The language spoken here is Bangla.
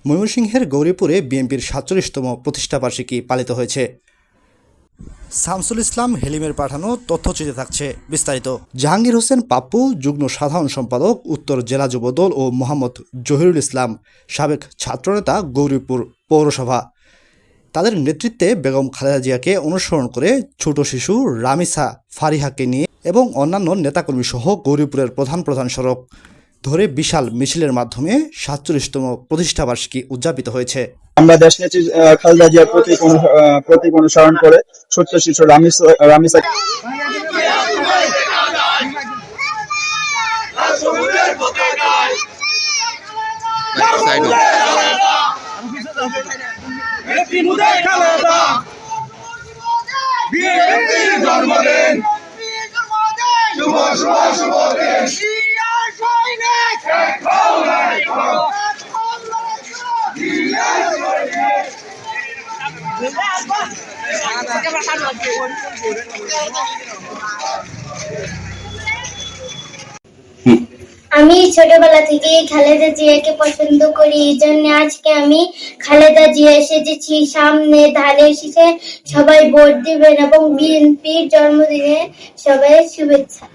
ময়মনসিংহের গৌরীপুরে বিএনপির ৪৭তম প্রতিষ্ঠাবার্ষিকী পালিত হয়েছে। শামসুল ইসলাম হেলিমের পাঠানো তথ্যচিত্রে থাকছে বিস্তারিত। জাহাঙ্গীর হোসেন পাপ্পু যুগ্ম সাধারণ সম্পাদক, উত্তর জেলা যুবদল ও মোহাম্মদ জহিরুল ইসলাম সাবেক ছাত্রনেতা, গৌরীপুর পৌরসভা। তাদের নেতৃত্বে বেগম খালেদা জিয়াকে অনুসরণ করে ছোট শিশু রামিসা ফারিহাকে নিয়ে এবং অন্যান্য নেতাকর্মী সহ গৌরীপুরের প্রধান সড়ক ধরে বিশাল মিছিলের মাধ্যমে ৪৭তম প্রতিষ্ঠাবার্ষিকী উদযাপিত হয়েছে। আমরা দেশনেত্রী খালেদা জিয়ার প্রতীক অনুসরণ করে ছোট্ট শিশু রামিসা জন্মদিন শুভ শুভ শুভ দিন। আমি ছোটবেলা থেকে খালেদা জিয়াকে পছন্দ করি, এই জন্য আজকে আমি খালেদা জিয়া এসেছি। সামনে ধানের শীষে সবাই ভোট দিবেন এবং বিএনপির জন্মদিনে সবাই শুভেচ্ছা।